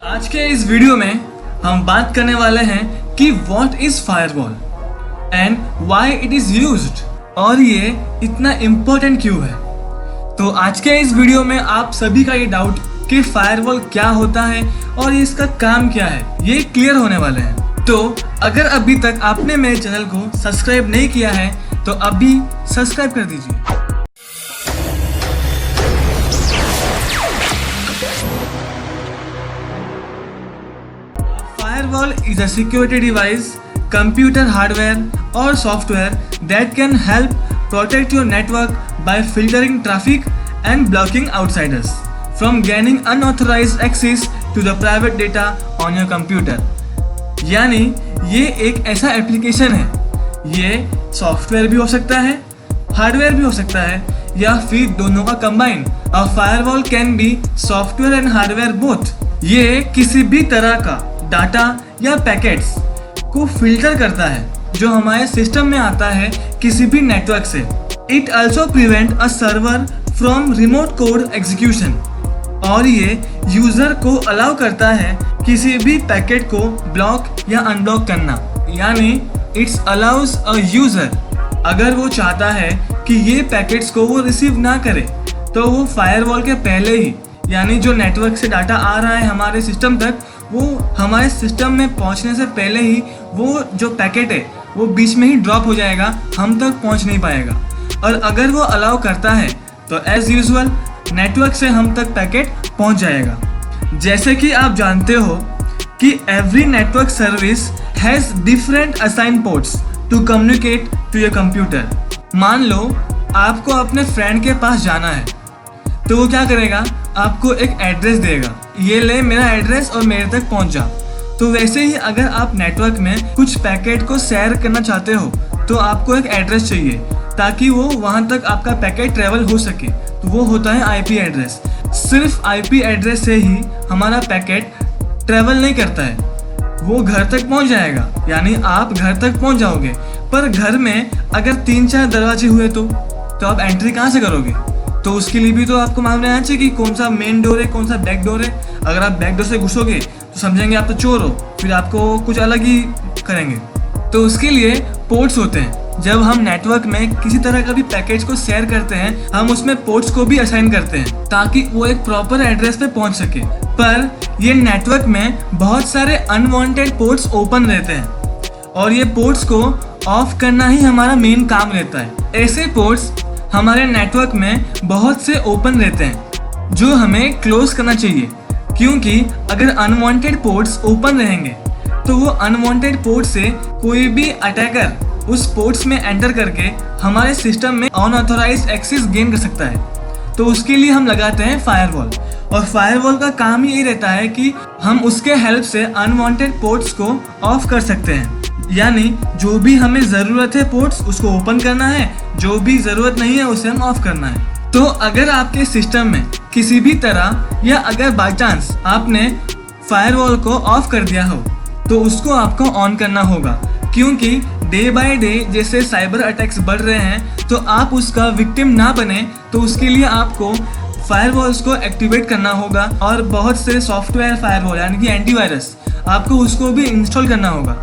आज के इस वीडियो में हम बात करने वाले हैं कि what is firewall and why it is used और ये इतना इम्पोर्टेंट क्यों है। तो आज के इस वीडियो में आप सभी का ये डाउट कि फायरवॉल क्या होता है और इसका काम क्या है ये क्लियर होने वाले हैं। तो अगर अभी तक आपने मेरे चैनल को सब्सक्राइब नहीं किया है तो अभी सब्सक्राइब कर दीजिए। Firewall is a security device, computer hardware or software that can help protect your network by filtering traffic and blocking outsiders from gaining unauthorized access to the private data on your computer। यानी ये एक ऐसा application है, ये software भी हो सकता है, हार्डवेयर भी हो सकता है या फिर दोनों का combine. A firewall can be software and hardware both. ये किसी भी तरह का डाटा या पैकेट्स को फिल्टर करता है जो हमारे सिस्टम में आता है किसी भी नेटवर्क से। It also prevent a server from remote code execution और ये यूजर को अलाउ करता है किसी भी पैकेट को ब्लॉक या अनब्लॉक करना। यानी इट्स अलाउज अ यूजर, अगर वो चाहता है कि ये पैकेट्स को वो रिसीव ना करे तो वो फायरवॉल के पहले ही, यानी जो नेटवर्क से डाटा आ रहा है हमारे सिस्टम तक, वो हमारे सिस्टम में पहुंचने से पहले ही वो जो पैकेट है वो बीच में ही ड्रॉप हो जाएगा, हम तक पहुंच नहीं पाएगा। और अगर वो अलाउ करता है तो एज यूजुअल नेटवर्क से हम तक पैकेट पहुंच जाएगा। जैसे कि आप जानते हो कि every network service has different assign ports to communicate to your computer. मान लो आपको अपने फ्रेंड के पास जाना है तो वो क्या करेगा, आपको एक एड्रेस देगा, ये ले मेरा एड्रेस और मेरे तक पहुंच जा। तो वैसे ही अगर आप नेटवर्क में कुछ पैकेट को शेयर करना चाहते हो तो आपको एक एड्रेस चाहिए ताकि वो वहां तक आपका पैकेट ट्रेवल हो सके। तो वो होता है आईपी एड्रेस। सिर्फ आईपी एड्रेस से ही हमारा पैकेट ट्रेवल नहीं करता है, वो घर तक पहुंच जाएगा, यानी आप घर तक पहुंच जाओगे। पर घर में अगर 3-4 दरवाजे हुए तो आप एंट्री कहाँ से करोगे? तो उसके लिए भी तो आपको मालूम रहना चाहिए कि कौन सा मेन डोर है, कौन सा बैक डोर है। अगर आप बैक डोर से घुसोगे तो समझेंगे आप तो चोर हो, फिर आपको कुछ अलग ही करेंगे। तो उसके लिए पोर्ट्स होते हैं। जब हम नेटवर्क में किसी तरह का भी पैकेज को शेयर करते हैं हम उसमें पोर्ट्स को भी असाइन करते हैं ताकि वो एक प्रॉपर एड्रेस पे पहुंच सके। पर ये नेटवर्क में बहुत सारे अनवांटेड पोर्ट्स ओपन रहते हैं और ये पोर्ट्स को ऑफ करना ही हमारा मेन काम रहता है। ऐसे पोर्ट्स हमारे नेटवर्क में बहुत से ओपन रहते हैं जो हमें क्लोज करना चाहिए, क्योंकि अगर अनवांटेड पोर्ट्स ओपन रहेंगे तो वो अनवांटेड पोर्ट से कोई भी अटैकर उस पोर्ट्स में एंटर करके हमारे सिस्टम में अनऑथोराइज्ड एक्सेस गेन कर सकता है। तो उसके लिए हम लगाते हैं फायरवॉल, और फायरवॉल का काम ही यही रहता है कि हम उसके हेल्प से अनवांटेड पोर्ट्स को ऑफ कर सकते हैं। यानी जो भी हमें ज़रूरत है पोर्ट्स उसको ओपन करना है, जो भी ज़रूरत नहीं है उसे हम ऑफ करना है। तो अगर आपके सिस्टम में किसी भी तरह या अगर बाय चांस आपने फायरवॉल को ऑफ कर दिया हो तो उसको आपको ऑन करना होगा, क्योंकि डे बाय डे जैसे साइबर अटैक्स बढ़ रहे हैं तो आप उसका विक्टिम ना बने, तो उसके लिए आपको फायरवॉल्स को एक्टिवेट करना होगा और बहुत से सॉफ्टवेयर फायरवॉल यानी कि एंटीवायरस आपको उसको भी इंस्टॉल करना होगा।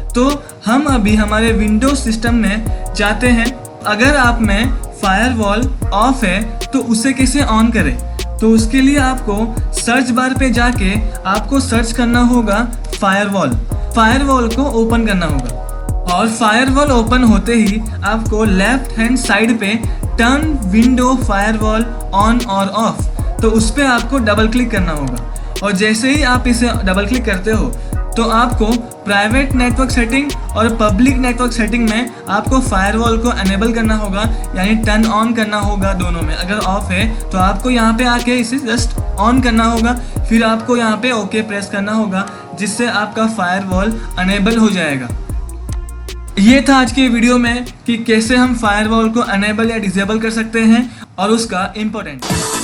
तो हम अभी हमारे विंडोज सिस्टम में जाते हैं। अगर आप में फायरवॉल ऑफ है तो उसे कैसे ऑन करें? तो उसके लिए आपको सर्च बार पे जाके आपको सर्च करना होगा फायरवॉल। फायरवॉल को ओपन करना होगा और फायरवॉल ओपन होते ही आपको लेफ्ट हैंड साइड पे टर्न विंडो फायरवॉल ऑन और ऑफ, तो उस पर आपको डबल क्लिक करना होगा। और जैसे ही आप इसे डबल क्लिक करते हो तो आपको प्राइवेट नेटवर्क सेटिंग और पब्लिक नेटवर्क सेटिंग में आपको फायरवॉल को एनेबल करना होगा, यानी टर्न ऑन करना होगा दोनों में। अगर ऑफ है तो आपको यहाँ पे आके इसे जस्ट ऑन करना होगा, फिर आपको यहाँ पे ओके प्रेस करना होगा, जिससे आपका फायरवॉल एनेबल हो जाएगा। ये था आज के वीडियो में कि कैसे हम फायरवॉल को एनेबल या डिसेबल कर सकते हैं और उसका इम्पोर्टेंस।